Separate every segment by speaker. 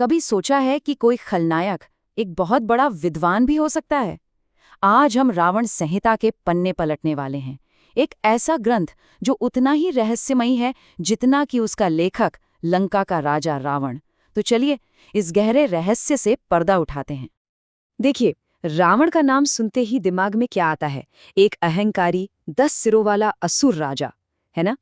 Speaker 1: कभी सोचा है कि कोई खलनायक एक बहुत बड़ा विद्वान भी हो सकता है? आज हम रावण संहिता के पन्ने पलटने वाले हैं। एक ऐसा ग्रंथ जो उतना ही रहस्यमयी है जितना कि उसका लेखक लंका का राजा रावण। तो चलिए इस गहरे रहस्य से पर्दा उठाते हैं।
Speaker 2: देखिए, रावण का नाम सुनते ही दिमाग में क्या आता है? एक अहंकारी 10 सिरों वाला असुर राजा, है ना?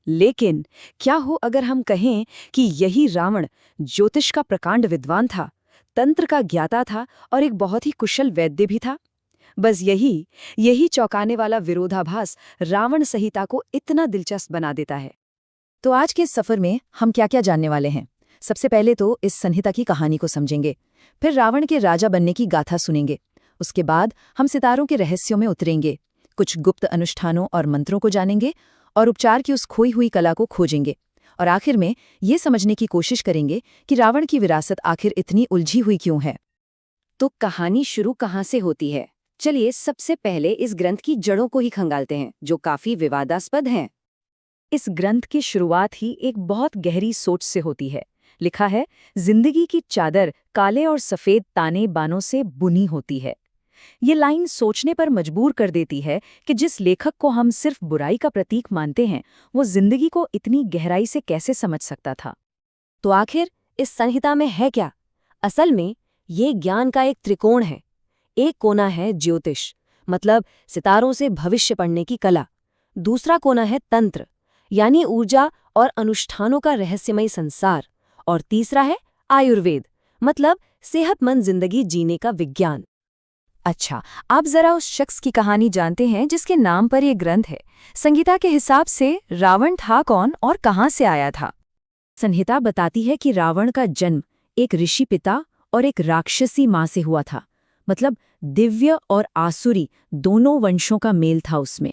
Speaker 2: लेकिन क्या हो अगर हम कहें कि यही रावण ज्योतिष का प्रकांड विद्वान था, तंत्र का ज्ञाता था और एक बहुत ही कुशल वैद्य भी था? बस यही चौंकाने वाला विरोधाभास रावण संहिता को इतना दिलचस्प बना देता है।
Speaker 1: तो आज के सफर में हम क्या क्या जानने वाले हैं? सबसे पहले तो इस संहिता की कहानी को समझेंगे, फिर रावण के राजा बनने की गाथा सुनेंगे। उसके बाद हम सितारों के रहस्यों में उतरेंगे, कुछ गुप्त अनुष्ठानों और मंत्रों को जानेंगे और उपचार की उस खोई हुई कला को खोजेंगे। और आखिर में ये समझने की कोशिश करेंगे कि रावण की विरासत आखिर इतनी उलझी हुई क्यों है।
Speaker 2: तो कहानी शुरू कहाँ से होती है? चलिए सबसे पहले इस ग्रंथ की जड़ों को ही खंगालते हैं, जो काफी विवादास्पद हैं। इस ग्रंथ की शुरुआत ही एक बहुत गहरी सोच से होती है। लिखा है, जिंदगी की चादर काले और सफेद ताने बानों से बुनी होती है। ये लाइन सोचने पर मजबूर कर देती है कि जिस लेखक को हम सिर्फ बुराई का प्रतीक मानते हैं, वो जिंदगी को इतनी गहराई से कैसे समझ सकता था। तो आखिर इस संहिता में है क्या? असल में ये ज्ञान का एक त्रिकोण है। एक कोना है ज्योतिष, मतलब सितारों से भविष्य पढ़ने की कला। दूसरा कोना है तंत्र, यानी ऊर्जा और अनुष्ठानों का रहस्यमय संसार। और तीसरा है आयुर्वेद, मतलब सेहतमंद जिंदगी जीने का विज्ञान। अच्छा, आप जरा उस शख्स की कहानी जानते हैं जिसके नाम पर यह ग्रंथ है। संहिता के हिसाब से रावण था कौन और कहाँ से आया था? संहिता बताती है कि रावण का जन्म एक ऋषि पिता और एक राक्षसी माँ से हुआ था। मतलब दिव्य और आसुरी दोनों वंशों का मेल था उसमें।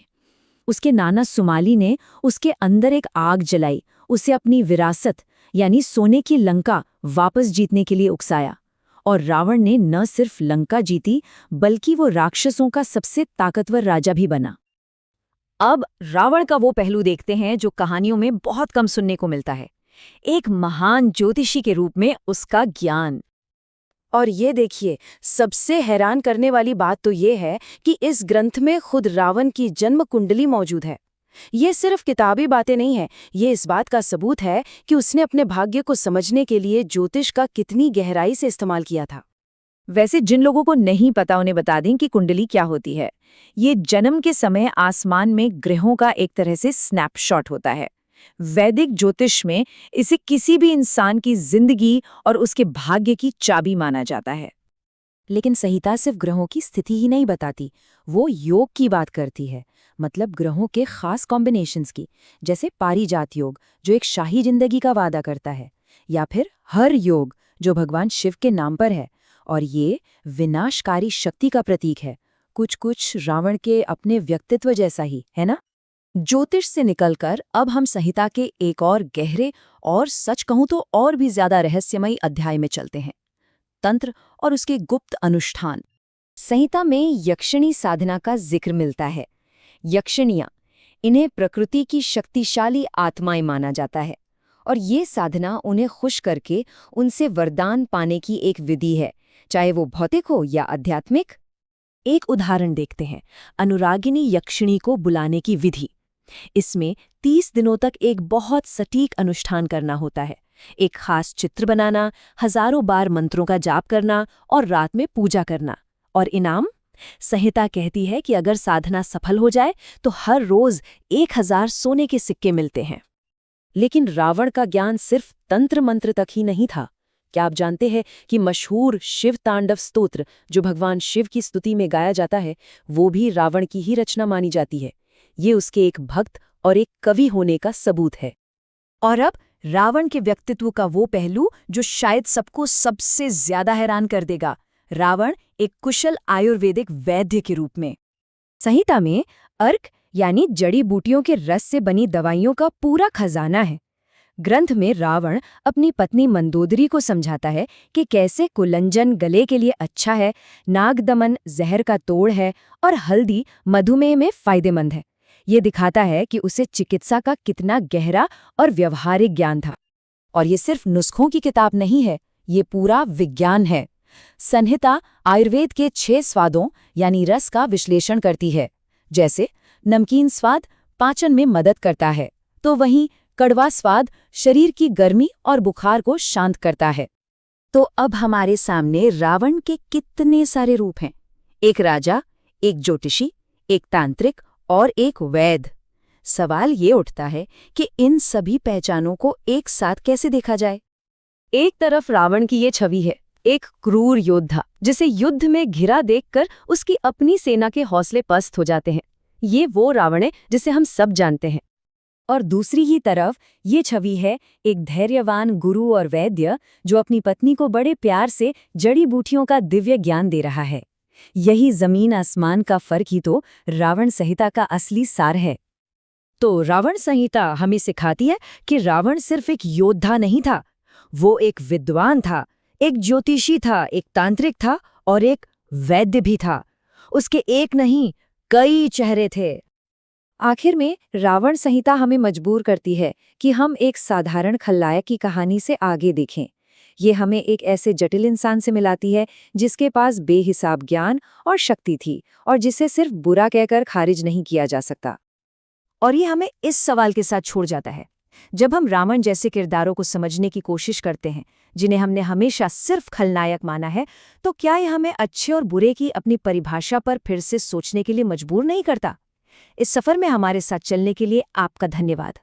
Speaker 2: उसके नाना सुमाली ने उसके अंदर एक आग जलाई, उसे अपनी विरासत यानी सोने की लंका वापस जीतने के लिए उकसाया। और रावण ने न सिर्फ लंका जीती, बल्कि वो राक्षसों का सबसे ताकतवर राजा भी बना। अब रावण का वो पहलू देखते हैं जो कहानियों में बहुत कम सुनने को मिलता है, एक महान ज्योतिषी के रूप में उसका ज्ञान। और ये देखिए, सबसे हैरान करने वाली बात तो ये है कि इस ग्रंथ में खुद रावण की जन्म कुंडली मौजूद है। ये सिर्फ किताबी बातें नहीं है, ये इस बात का सबूत है कि उसने अपने भाग्य को समझने के लिए ज्योतिष का कितनी गहराई से इस्तेमाल किया था। वैसे जिन लोगों को नहीं पता उन्हें बता दें कि कुंडली क्या होती है। ये जन्म के समय आसमान में ग्रहों का एक तरह से स्नैपशॉट होता है। वैदिक ज्योतिष में इसे किसी भी इंसान की जिंदगी और उसके भाग्य की चाबी माना जाता है। लेकिन संहिता सिर्फ ग्रहों की स्थिति ही नहीं बताती, वो योग की बात करती है, मतलब ग्रहों के खास कॉम्बिनेशंस की, जैसे पारिजात योग जो एक शाही जिंदगी का वादा करता है, या फिर हर योग जो भगवान शिव के नाम पर है और ये विनाशकारी शक्ति का प्रतीक है। कुछ रावण के अपने व्यक्तित्व जैसा ही है ना। ज्योतिष से निकलकर अब हम संहिता के एक और गहरे और सच कहूं तो और भी ज्यादा रहस्यमयी अध्याय में चलते हैं, तंत्र और उसके गुप्त अनुष्ठान। संहिता में यक्षिणी साधना का जिक्र मिलता है। यक्षिणियां, इन्हें प्रकृति की शक्तिशाली आत्माएं माना जाता है और ये साधना उन्हें खुश करके उनसे वरदान पाने की एक विधि है, चाहे वो भौतिक हो या आध्यात्मिक। एक उदाहरण देखते हैं, अनुरागिनी यक्षिणी को बुलाने की विधि। इसमें 30 दिनों तक एक बहुत सटीक अनुष्ठान करना होता है। एक खास चित्र बनाना, हजारों बार मंत्रों का जाप करना और रात में पूजा करना। और इनाम? संहिता कहती है कि अगर साधना सफल हो जाए तो हर रोज 1000 सोने के सिक्के मिलते हैं। लेकिन रावण का ज्ञान सिर्फ तंत्र मंत्र तक ही नहीं था। क्या आप जानते हैं कि मशहूर शिव तांडव स्तोत्र जो भगवान शिव की स्तुति में गाया जाता है, वो भी रावण की ही रचना मानी जाती है। ये उसके एक भक्त और एक कवि होने का सबूत है। और अब रावण के व्यक्तित्व का वो पहलू जो शायद सबको सबसे ज्यादा हैरान कर देगा। रावण एक कुशल आयुर्वेदिक वैद्य के रूप में। संहिता में अर्क यानी जड़ी बूटियों के रस से बनी दवाइयों का पूरा खजाना है। ग्रंथ में रावण अपनी पत्नी मंदोदरी को समझाता है कि कैसे कुलंजन गले के लिए अच्छा है, नागदमन जहर का तोड़ है और हल्दी मधुमेह में फायदेमंद है। ये दिखाता है कि उसे चिकित्सा का कितना गहरा और व्यवहारिक ज्ञान था। और ये सिर्फ नुस्खों की किताब नहीं है,
Speaker 1: ये पूरा विज्ञान है। संहिता आयुर्वेद के 6 स्वादों यानी रस का विश्लेषण करती है। जैसे नमकीन स्वाद पाचन में मदद करता है, तो वहीं कड़वा स्वाद शरीर की गर्मी और बुखार को शांत करता है। तो अब हमारे सामने रावण के कितने सारे रूप हैं। एक राजा, एक ज्योतिषी, एक तांत्रिक और एक वैद्य। सवाल ये उठता है कि इन सभी पहचानों को एक साथ कैसे देखा जाए।
Speaker 2: एक तरफ रावण की ये छवि है, एक क्रूर योद्धा जिसे युद्ध में घिरा देखकर उसकी अपनी सेना के हौसले पस्त हो जाते हैं। ये वो रावण है जिसे हम सब जानते हैं। और दूसरी ही तरफ ये छवि है एक धैर्यवान गुरु और वैद्य जो अपनी पत्नी को बड़े प्यार से जड़ी बूटियों का दिव्य ज्ञान दे रहा है। यही जमीन आसमान का फर्क ही तो रावण संहिता का असली सार है।
Speaker 1: तो रावण संहिता हमें सिखाती है कि रावण सिर्फ एक योद्धा नहीं था, वो एक विद्वान था, एक ज्योतिषी था, एक तांत्रिक था और एक वैद्य भी था। उसके एक नहीं कई चेहरे थे।
Speaker 2: आखिर में रावण संहिता हमें मजबूर करती है कि हम एक साधारण खलनायक की कहानी से आगे देखें। ये हमें एक ऐसे जटिल इंसान से मिलाती है जिसके पास बेहिसाब ज्ञान और शक्ति थी और जिसे सिर्फ बुरा कहकर खारिज नहीं किया जा सकता।
Speaker 1: और ये हमें इस सवाल के साथ छोड़ जाता है, जब हम रावण जैसे किरदारों को समझने की कोशिश करते हैं जिन्हें हमने हमेशा सिर्फ खलनायक माना है, तो क्या ये हमें अच्छे और बुरे की अपनी परिभाषा पर फिर से सोचने के लिए मजबूर नहीं करता? इस सफर में हमारे साथ चलने के लिए आपका धन्यवाद।